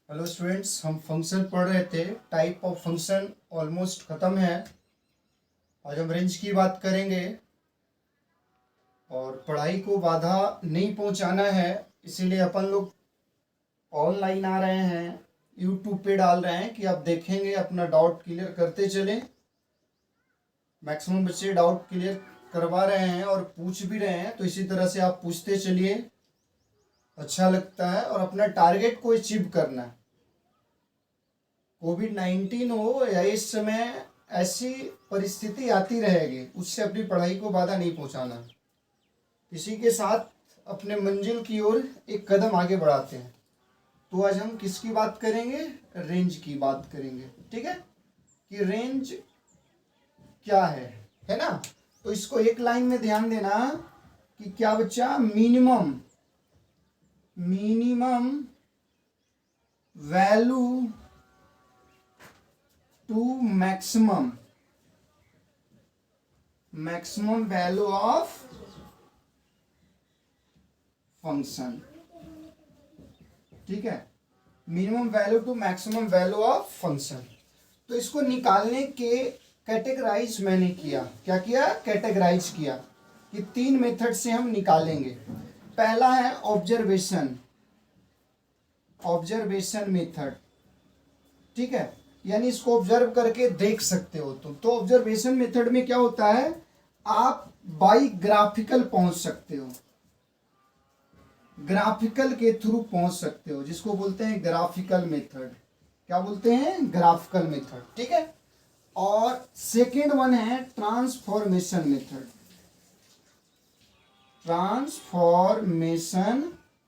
Hello students, हम function पढ़ रहे थे। टाइप ऑफ फंक्शन ऑलमोस्ट ख़त्म है। आज हम रेंज की बात करेंगे और पढ़ाई को बाधा नहीं पहुंचाना है, इसीलिए अपन लोग ऑनलाइन आ रहे हैं, यूट्यूब पे डाल रहे हैं कि आप देखेंगे, अपना डाउट क्लियर करते चलें। मैक्सिमम बच्चे डाउट क्लियर करवा रहे हैं और पूछ भी रहे हैं, तो इसी तरह से आप पूछते चलिए, अच्छा लगता है। और अपना टारगेट को अचीव करना है। कोविड-19 हो या इस समय ऐसी परिस्थिति आती रहेगी, उससे अपनी पढ़ाई को बाधा नहीं पहुंचाना। इसी के साथ अपने मंजिल की ओर एक कदम आगे बढ़ाते हैं। तो आज हम किसकी बात करेंगे? रेंज की बात करेंगे। ठीक है कि रेंज क्या है ना? तो इसको एक लाइन में ध्यान देना कि क्या बच्चा, minimum value to maximum value of function. ठीक है, minimum value to maximum value of function. तो इसको निकालने के कैटेगराइज मैंने किया। क्या किया? कैटेगराइज किया कि 3 मेथड से हम निकालेंगे। पहला है ऑब्जर्वेशन मेथड। ठीक है, यानी इसको ऑब्जर्व करके देख सकते हो तुम। तो ऑब्जर्वेशन मेथड में क्या होता है, आप बाई ग्राफिकल पहुंच सकते हो, ग्राफिकल के थ्रू पहुंच सकते हो, जिसको बोलते हैं ग्राफिकल मेथड। क्या बोलते हैं? Graphical method. ठीक है, और सेकेंड वन है ट्रांसफॉर्मेशन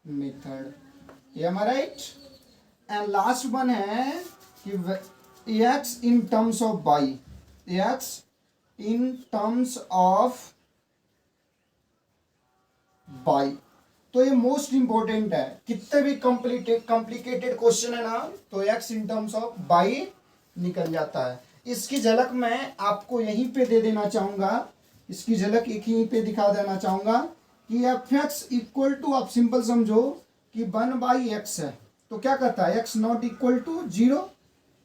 मेथड। ये हमारा राइट। एंड लास्ट वन है कि x in terms of by, x in terms of by. तो ये मोस्ट इंपॉर्टेंट है। कितने भी कॉम्प्लिकेटेड क्वेश्चन है ना, तो x in terms of by निकल जाता है। इसकी झलक मैं आपको यहीं पे दे देना चाहूंगा, इसकी झलक एक ही पे दिखा देना चाहूंगा कि एफ एक्स इक्वल टू, आप सिंपल समझो कि 1/x है, तो क्या कहता है? X not equal to 0।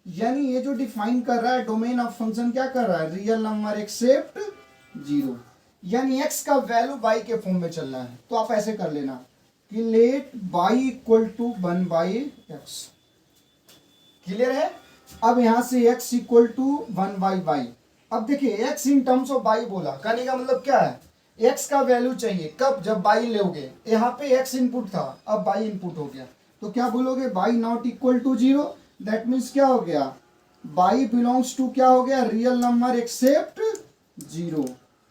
यानी ये जो डिफाइन कर रहा है डोमेन ऑफ फंक्शन, क्या कर रहा है? Real number except 0। यानी x का वैल्यू y के फॉर्म में चलना है। तो आप ऐसे कर लेना कि let y equal to 1/x। Clear है? अब यहां से x इक्वल टू 1/y। अब देखिए, x in terms of y बोला, कहने का मतलब क्या है? x का वैल्यू चाहिए कब? जब y लोगे। यहाँ पे x इनपुट था, अब y इनपुट हो गया, तो क्या बोलोगे? y not equal to 0। That means क्या हो गया? y बिलोंग्स टू क्या हो गया? Real number except 0।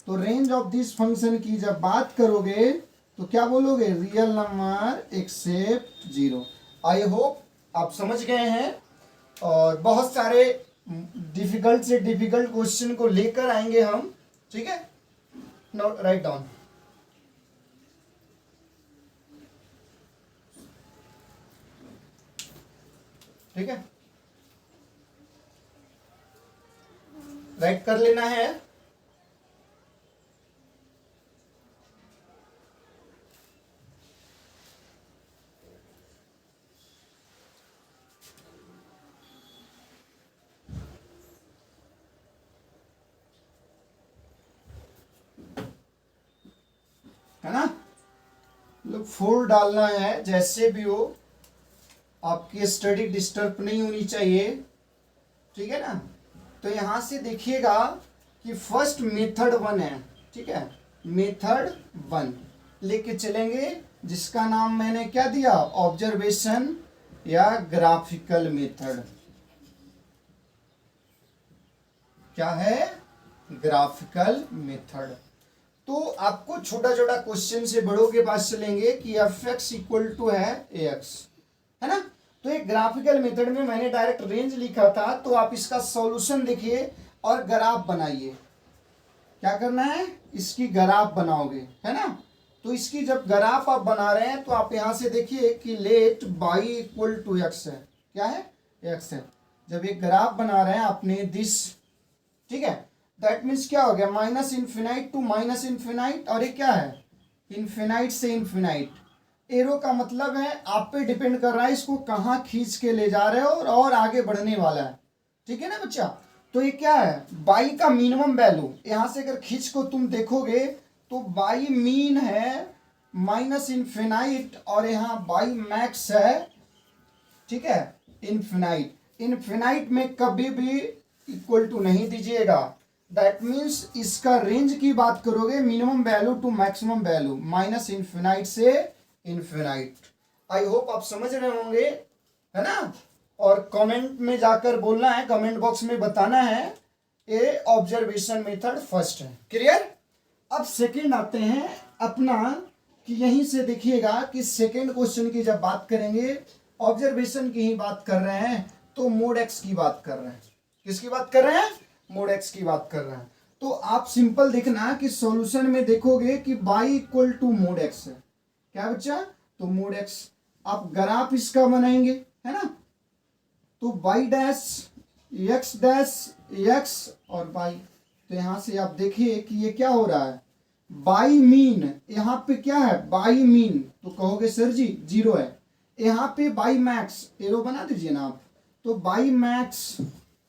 तो रेंज ऑफ दिस फंक्शन की जब बात करोगे तो क्या बोलोगे? Real number except 0। आई होप आप समझ गए हैं। और बहुत सारे डिफिकल्ट से डिफिकल्ट क्वेश्चन को लेकर आएंगे हम। ठीक है, नाउ राइट डाउन। ठीक है, राइट कर लेना है। है ना? मतलब 4 डालना है, जैसे भी हो, आपकी स्टडी डिस्टर्ब नहीं होनी चाहिए। ठीक है ना? तो यहां से देखिएगा कि फर्स्ट मेथड 1 है। ठीक है, मेथड 1 लेके चलेंगे, जिसका नाम मैंने क्या दिया? ऑब्जर्वेशन या ग्राफिकल मेथड। क्या है? Graphical method. तो आपको छोटा छोटा क्वेश्चन से बड़ों के पास चलेंगे कि एफ एक्स इक्वल टू है ए एक्स, है ना? तो एक ग्राफिकल मेथड में मैंने डायरेक्ट रेंज लिखा था, तो आप इसका सॉल्यूशन देखिए और ग्राफ बनाइए। क्या करना है? इसकी ग्राफ बनाओगे, है ना? तो इसकी जब ग्राफ आप बना रहे हैं तो आप यहां से देखिए कि let by equal to X है। क्या है? एक्स है। जब एक ग्राफ बना रहे हैं अपने दिस, ठीक है, दैट मीन्स क्या हो गया? Minus infinite to minus infinite, और ये क्या है? इन्फिनाइट से इन्फिनाइट। एरो का मतलब है आप पे डिपेंड कर रहा है इसको कहाँ खींच के ले जा रहे हो और आगे बढ़ने वाला है, ठीक है ना बच्चा। तो ये क्या है, बाई का मिनिमम वैल्यू, यहां से अगर खींच को तुम देखोगे तो बाई मीन है माइनस इन्फिनाइट और यहाँ बाई मैक्स है, ठीक है, इन्फिनाइट। इन्फिनाइट में कभी भी इक्वल टू नहीं दीजिएगा, दैट मीन्स इसका रेंज की बात करोगे minimum value to maximum value, minus infinite से इन्फिनाइट। आई होप आप समझ रहे होंगे, है ना। और कमेंट में जाकर बोलना है, कमेंट बॉक्स में बताना है ये ऑब्जर्वेशन मेथड फर्स्ट है, क्लियर। अब सेकंड आते हैं अपना, कि यहीं से देखिएगा कि सेकंड क्वेश्चन की जब बात करेंगे ऑब्जर्वेशन की ही बात कर रहे हैं तो मोड एक्स की बात कर रहे हैं। किसकी बात कर रहे हैं, मोड एक्स की बात कर रहे हैं। तो आप सिंपल देखना कि सॉल्यूशन में देखोगे कि Y equal to mod X है, क्या बच्चा, तो मोड एक्स। आप ग्राफ इसका बनाएंगे, है ना, तो बाई डैश एक्स और बाई, तो यहां से आप देखिए कि ये क्या हो रहा है, बाई मीन, यहाँ पे क्या है बाई मीन, तो कहोगे सर जी 0 है। यहाँ पे बाई मैक्स, एरो बना दीजिए ना आप, तो बाई मैक्स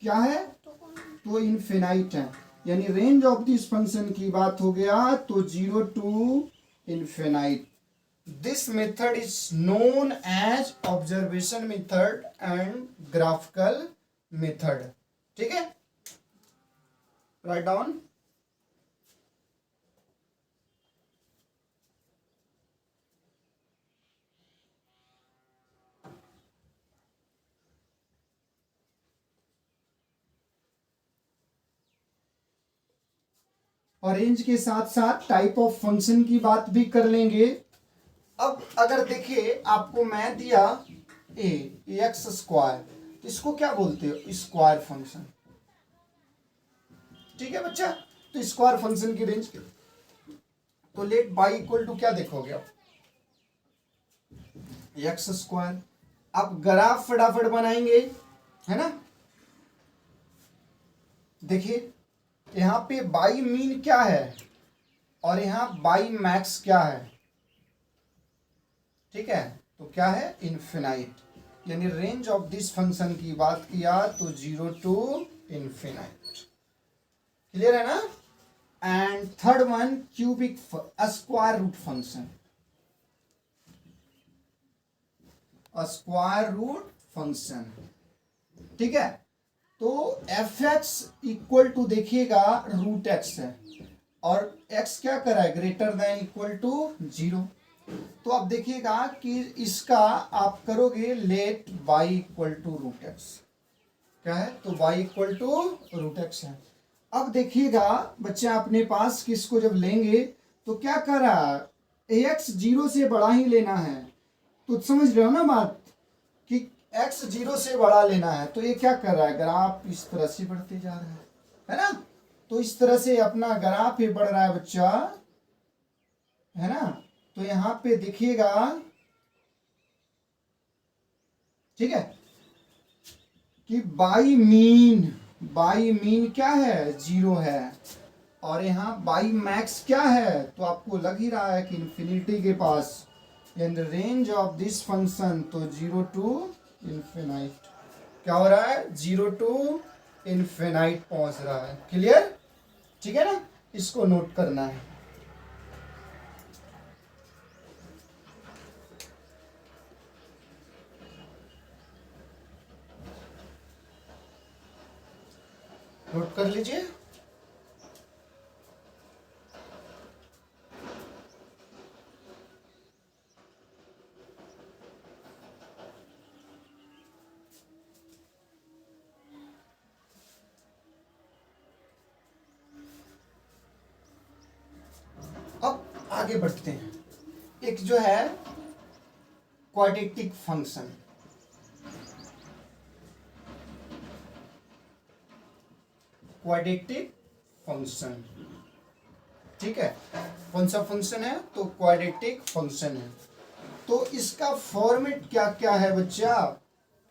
क्या है, तो इनफिनाइट है, यानी रेंज ऑफ दिस फंक्शन की बात हो गया तो 0 to infinite. This method is known as observation method and graphical method, ठीक है, राइट डाउन। और रेंज के साथ साथ टाइप ऑफ फंक्शन की बात भी कर लेंगे। अब अगर देखिए आपको मैं दिया ए एक्स स्क्वायर, तो इसको क्या बोलते हो, स्क्वायर फंक्शन, ठीक है बच्चा। तो स्क्वायर फंक्शन की रेंज, तो लेट बाई इक्वल टू क्या देखोगे आप, एक्स स्क्वायर। आप ग्राफ फटाफट बनाएंगे, है ना। देखिए यहां पे बाई मीन क्या है और यहां बाई मैक्स क्या है, ठीक है, तो क्या है इनफिनाइट, यानी रेंज ऑफ दिस फंक्शन की बात किया तो 0 टू इनफिनाइट, क्लियर है ना। And third one cubic square root function, square root function, ठीक है। तो एफ एक्स इक्वल टू देखिएगा रूट एक्स है और एक्स क्या करा है ग्रेटर देन इक्वल टू 0, तो अब देखिएगा कि इसका आप करोगे let Y equal to root X, क्या है, तो Y equal to root X है। अब देखिएगा बच्चे अपने पास किसको जब लेंगे तो क्या कर रहा है, एक्स 0 से बड़ा ही लेना है, तो समझ रहे हो ना बात कि एक्स 0 से बड़ा लेना है, तो ये क्या कर रहा है, ग्राफ इस तरह से बढ़ते जा रहा है ना। तो इस तरह से अपना ग्राफ ही बढ़ रहा है बच्चा, है ना। तो यहां पे देखिएगा, ठीक है, कि बाई मीन क्या है 0 है और यहाँ बाई मैक्स क्या है, तो आपको लग ही रहा है कि इन्फिनिटी के पास, in the range of this function, तो 0 टू इन्फिनाइट, क्या हो रहा है 0 टू इन्फिनाइट पहुंच रहा है, क्लियर, ठीक है ना। इसको नोट करना है। नोट कर लीजिए। अब आगे बढ़ते हैं, एक जो है क्वाड्रेटिक फंक्शन, क्वाड्रेटिक फंक्शन, ठीक है, कौन सा फंक्शन है, तो क्वाड्रेटिक फंक्शन है। तो इसका फॉर्मेट क्या क्या है बच्चा,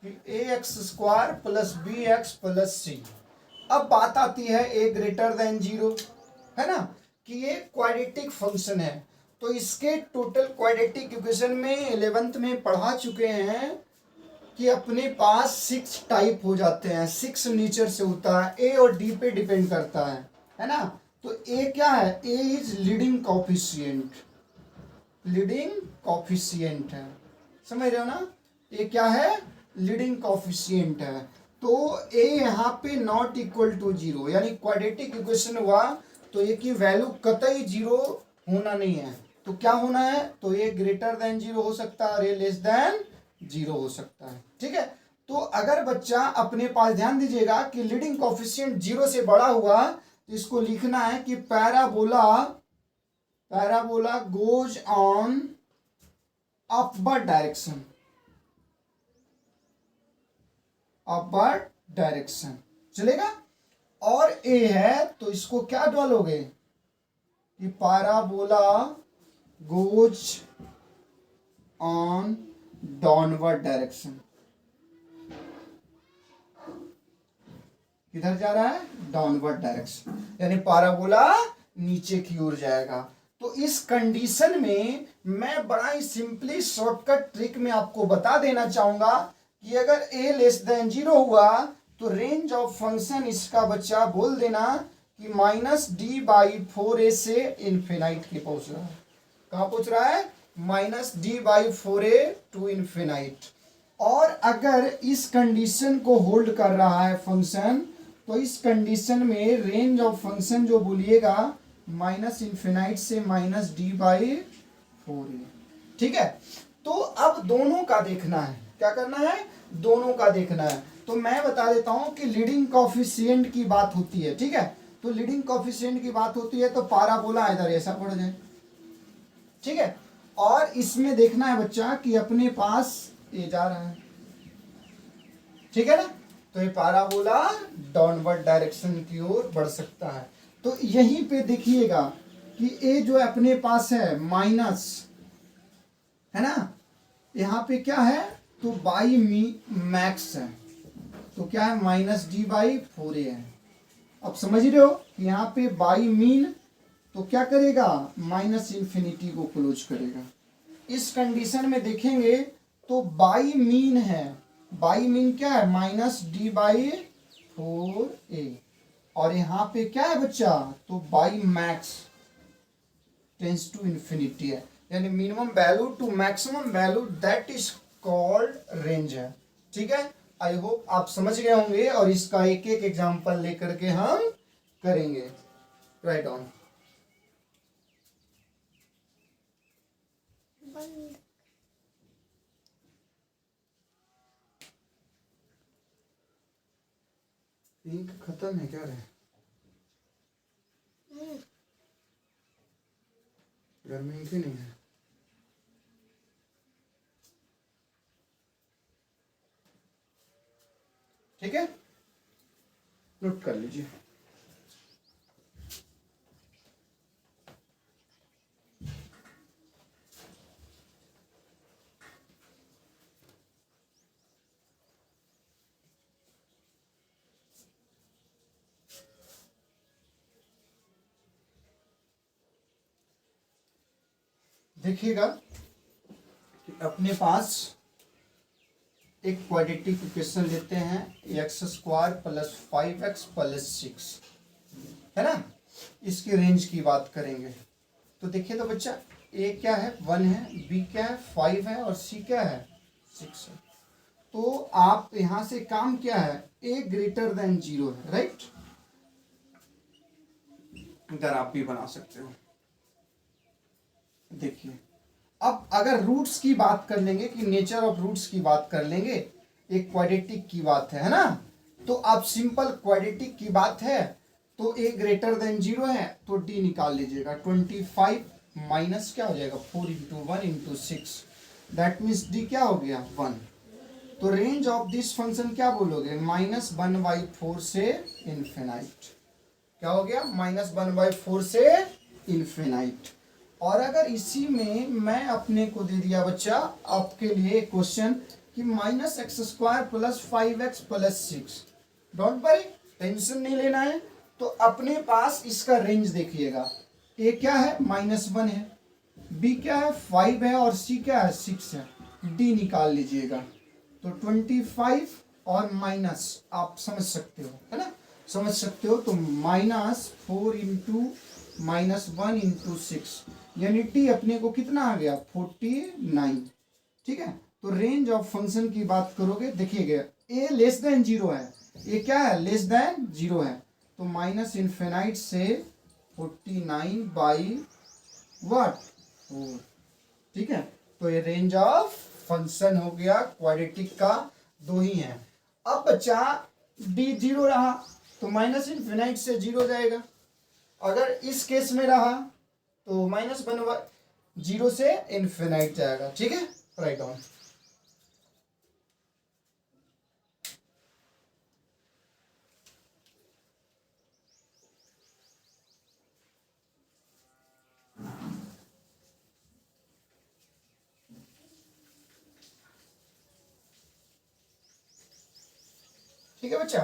कि a x square plus b x plus c. अब बात आती है ए ग्रेटर देन 0, है ना, कि ये क्वाड्रेटिक फंक्शन है, तो इसके टोटल क्वाड्रेटिक इक्वेशन में 11th में पढ़ा चुके हैं कि अपने पास 6 टाइप हो जाते हैं, 6 नेचर से होता है, ए और डी पे डिपेंड करता है ना। तो ए क्या है, a is leading coefficient, leading coefficient है, समझ रहे हो ना। ए क्या है, लीडिंग कॉफिशिएंट है। तो ए यहाँ पे नॉट इक्वल टू 0, यानी क्वाड्रेटिक इक्वेशन हुआ तो ए की वैल्यू कतई 0 होना नहीं है। तो क्या होना है, तो ए ग्रेटर देन 0 हो सकता है और ए लेस देन 0 हो सकता है, ठीक है। तो अगर बच्चा अपने पास, ध्यान दीजिएगा कि लीडिंग कॉफिशिएंट 0 से बड़ा हुआ तो इसको लिखना है कि parabola goes on upward direction, upward direction चलेगा। और ए है तो इसको क्या डालोगे कि parabola goes on downward direction, किधर जा रहा है, डाउनवर्ड डायरेक्शन, यानी पैराबोला नीचे की ओर जाएगा। तो इस कंडीशन में मैं बड़ा ही सिंपली शॉर्टकट ट्रिक में आपको बता देना चाहूंगा कि अगर a लेस देन 0 हुआ तो रेंज ऑफ फंक्शन इसका बच्चा बोल देना कि -d/4a से इन्फिनाइट की पहुंच रहा है। कहां पहुंच रहा है, -d/4a टू इन्फिनाइट। और अगर इस कंडीशन को होल्ड कर रहा है फंक्शन, तो इस कंडीशन में रेंज ऑफ फंक्शन जो बोलिएगा -इन्फिनाइट से -d/4a, ठीक है। तो अब दोनों का देखना है, क्या करना है, दोनों का देखना है। तो मैं बता देता हूं कि लीडिंग कॉफिशिएंट की बात होती है, ठीक है। तो लीडिंग कॉफिशिएंट की बात होती है तो पैराबोला इधर ऐसा पड़ जाए, ठीक है। और इसमें देखना है बच्चा कि अपने पास ये जा रहा है, ठीक है ना। तो ये पैराबोला डाउनवर्ड डायरेक्शन की ओर बढ़ सकता है। तो यहीं पे देखिएगा कि ए जो अपने पास है माइनस, है ना, यहाँ पे क्या है, तो बाई मैक्स है, तो क्या है -d/4a है। अब समझ रहे हो कि यहाँ पे बाई मीन तो क्या करेगा, -इन्फिनिटी को क्लोज करेगा। इस कंडीशन में देखेंगे तो बाई मीन है, बाई मीन क्या है, -d/4a, और यहाँ पे क्या है बच्चा, तो Y max tends to infinity है, यानी minimum value to maximum value, that is called range है, ठीक है। आई होप आप समझ गए होंगे और इसका एक एक एग्जांपल लेकर के हम करेंगे। Right on. इंक खत्म है क्या रे, घर में इंक ही नहीं है। ठीक है, नोट कर लीजिए। देखिएगा कि अपने पास एक क्वाड्रेटिक इक्वेशन लेते हैं, x² + 5x + 6, है ना। इसकी रेंज की बात करेंगे तो देखिए तो बच्चा, a क्या है, 1 है, b क्या है, 5 है, और c क्या है, 6 है। तो आप यहां से काम क्या है, a ग्रेटर देन 0 है, राइट। इधर आप भी बना सकते हो। देखिए अब अगर रूट्स की बात कर लेंगे, कि नेचर ऑफ रूट्स की बात कर लेंगे, एक क्वाड्रेटिक की बात है ना। तो आप सिंपल क्वाड्रेटिक की बात है तो a ग्रेटर देन 0 है तो d निकाल लीजिएगा। 25 माइनस क्या हो जाएगा, 4 × 1 × 6, दैट मीन्स d क्या हो गया, 1। तो रेंज ऑफ दिस फंक्शन क्या बोलोगे, -1/4 से इन्फिनाइट। क्या हो गया, -1/4 से इन्फिनाइट। और अगर इसी में मैं अपने को दे दिया बच्चा आपके लिए क्वेश्चन कि -x² + 5x + 6, don't worry, tension नहीं लेना है। तो अपने पास इसका रेंज देखिएगा, a क्या है, -1 है, बी क्या है 5 है और सी क्या है 6 है, डी निकाल लीजिएगा। तो 25 और माइनस आप समझ सकते हो, है ना, समझ सकते हो। तो -4 इंटू -1 इंटू 6 यानी टी अपने को कितना आ गया 49। ठीक है, तो रेंज ऑफ फंक्शन की बात करोगे, देखिएगा ए लेस देन 0 है, ये क्या है लेस देन 0 है, तो माइनस इन्फिनाइट से 49 बाई व्हाट 4। ठीक है, तो ये रेंज ऑफ फंक्शन हो गया क्वाड्रेटिक का, दो ही है। अब बच्चा डी 0 रहा तो माइनस इन्फिनाइट से 0 जाएगा, अगर इस केस में रहा तो -1 0 से इन्फिनाइट जाएगा। ठीक है, राइट डाउन। ठीक है बच्चा,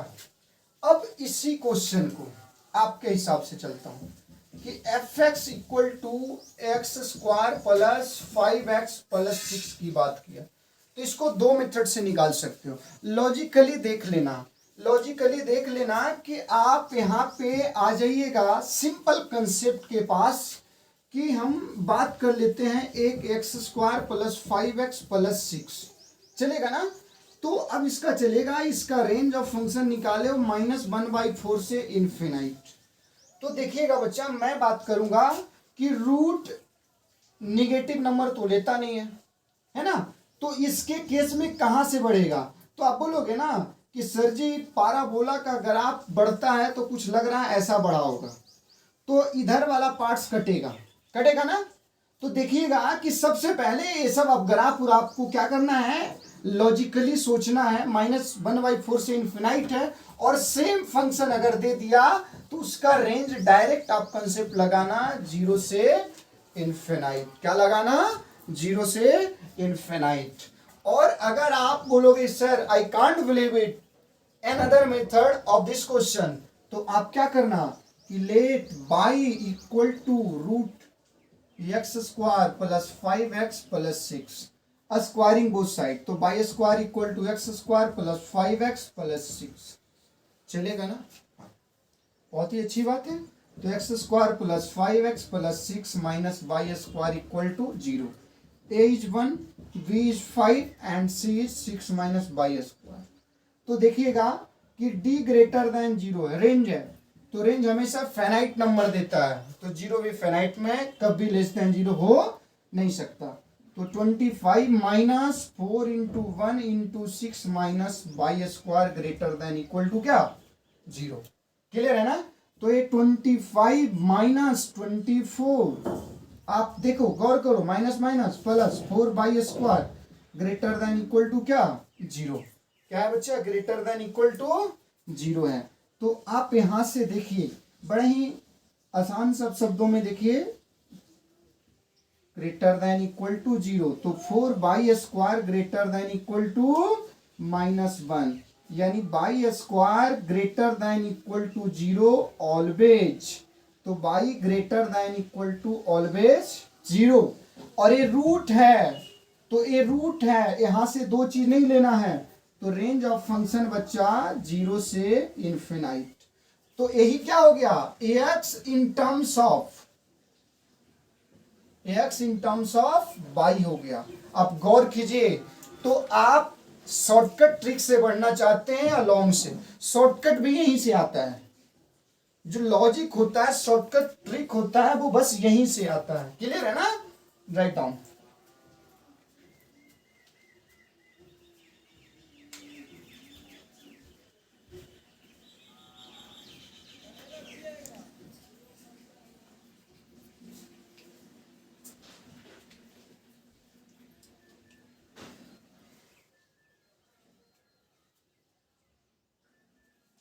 अब इसी क्वेश्चन को आपके हिसाब से चलता हूं कि F X equal to x square plus 5x plus 6 की बात किया, तो इसको दो मेथड से निकाल सकते हो। लॉजिकली देख लेना, लॉजिकली देख लेना कि आप यहाँ पे आ जाइएगा सिंपल कंसेप्ट के पास कि हम बात कर लेते हैं एक x square plus 5x plus 6, चलेगा ना। तो अब इसका चलेगा, इसका रेंज ऑफ फंक्शन निकाले -1/4 से इन्फिनाइट। तो देखिएगा बच्चा, मैं बात करूंगा कि रूट निगेटिव नंबर तो लेता नहीं है ना, तो इसके केस में कहां से बढ़ेगा, तो आप बोलोगे ना कि सर जी पाराबोला का ग्राफ बढ़ता है तो कुछ लग रहा है ऐसा बढ़ा होगा, तो इधर वाला पार्ट्स कटेगा, कटेगा ना। तो देखिएगा कि सबसे पहले ये सब अब ग्राफ और आपको क्या करना है, लॉजिकली सोचना है। -1/4 से इन्फिनाइट है और सेम फंक्शन अगर दे दिया तो उसका रेंज डायरेक्ट आप कंसेप्ट लगाना 0 से इन्फिनाइट, क्या लगाना 0 से इन्फिनाइट। और अगर आप बोलोगे sir I can't believe it another method of this question, तो आप क्या करना कि let by equal to root x square plus 5x plus 6 squaring both side, तो y square equal to x square plus 5x plus 6, चलेगा ना, बहुत ही अच्छी बात है। तो x square plus 5x plus 6 minus Y square equal to 0, a is 1 b is 5 and c is 6 minus Y square. तो देखिएगा कि d ग्रेटर देन 0 है, रेंज है, तो रेंज हमेशा फेनाइट नंबर देता है, तो 0 भी फेनाइट में कभी लेस देन 0 हो नहीं सकता। तो 25 minus 4 into 1 into 6 minus Y square greater than equal to क्या 0, क्लियर है ना। तो ये 25 माइनस 24, आप देखो गौर करो, minus minus plus 4 by square greater than equal to क्या 0, क्या है बच्चा ग्रेटर देन इक्वल टू 0 है। तो आप यहां से देखिए बड़े ही आसान सब शब्दों में देखिए, ग्रेटर देन इक्वल टू 0, तो 4 by square greater than equal to -1, यानी y square greater than equal to 0 always, तो y greater than equal to always 0। और ये रूट है, तो ये रूट है, यहां से दो चीज नहीं लेना है, तो रेंज ऑफ फंक्शन बच्चा 0 से इन्फिनाइट। तो यही क्या हो गया ax in terms of y हो गया। अब गौर कीजिए, तो आप शॉर्टकट ट्रिक से बढ़ना चाहते हैं या लॉन्ग से, शॉर्टकट भी यहीं से आता है, जो लॉजिक होता है शॉर्टकट ट्रिक होता है वो बस यहीं से आता है, क्लियर है ना, राइट डाउन।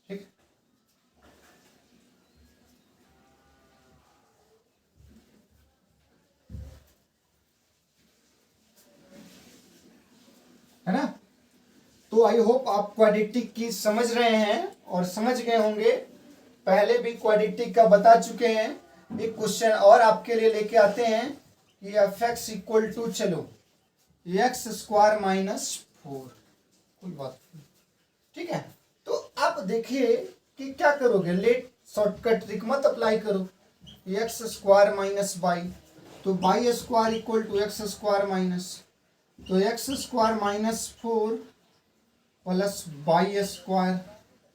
ठीक, है ना। तो आई होप आप क्वाड्रेटिक की समझ रहे हैं और समझ गए होंगे, पहले भी क्वाड्रेटिक का बता चुके हैं। एक क्वेश्चन और आपके लिए लेके आते हैं कि एफ एक्स इक्वल टू चलो एक्स स्क्वायर माइनस 4, कोई बात नहीं, ठीक है। तो आप देखिए कि क्या करोगे, लेट शॉर्टकट ट्रिक मत अप्लाई करो, एक्स स्क्वायर माइनस बाई, तो y square equal to x square minus, तो x square minus 4 plus y square,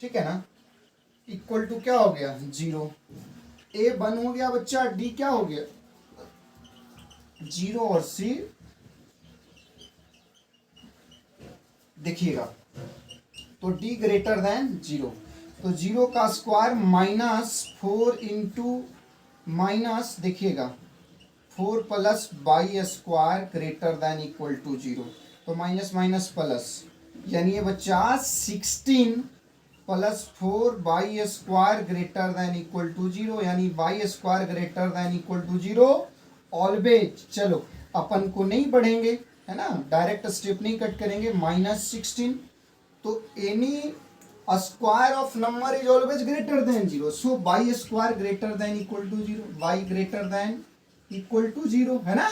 ठीक है ना, इक्वल टू क्या हो गया 0। ए 1 हो गया बच्चा, डी क्या हो गया 0 और सी देखिएगा, तो डी ग्रेटर देन 0, तो 0 का स्क्वायर माइनस 4 इंटू माइनस देखिएगा 4 plus y square greater than equal to 0, तो माइनस माइनस प्लस, यानी ये बच्चा 16 plus 4 by square greater than equal to 0, यानी y square greater than equal to 0 always. चलो अपन को नहीं बढ़ेंगे, है ना, डायरेक्ट स्टेप नहीं कट करेंगे, माइनस 16, तो any square of number is always greater than 0, so y square greater than equal to 0, by greater than equal to 0, है ना,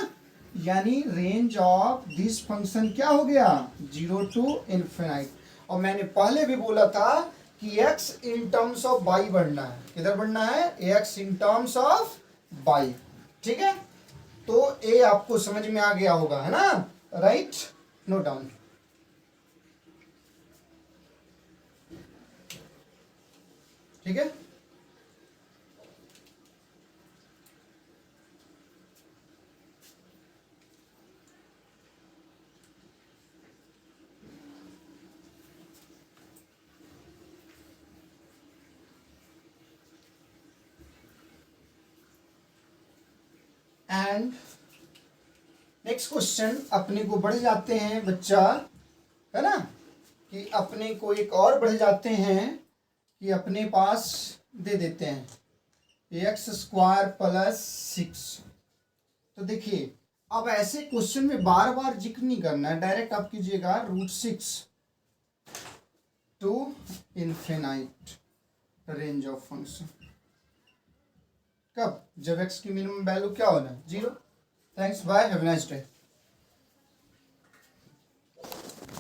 यानी रेंज ऑफ दिस फंक्शन क्या हो गया 0 टू इन्फिनाइट। और मैंने पहले भी बोला था कि x in terms of by बढ़ना है, किधर बढ़ना है x in terms of by, ठीक है। तो ए आपको समझ में आ गया होगा, है ना, राइट, नोट डाउन। ठीक है, एंड नेक्स्ट क्वेश्चन अपने को बढ़ जाते हैं बच्चा, है ना, कि अपने को एक और बढ़ जाते हैं कि अपने पास दे देते हैं एक्स स्क्वायर प्लस 6। तो देखिए अब ऐसे क्वेश्चन में बार बार जिक्र नहीं करना है, डायरेक्ट आप कीजिएगा √6 to infinite range of function, कब, जब एक्स की मिनिमम वैल्यू क्या होना है 0। Thanks, bye, have a nice day.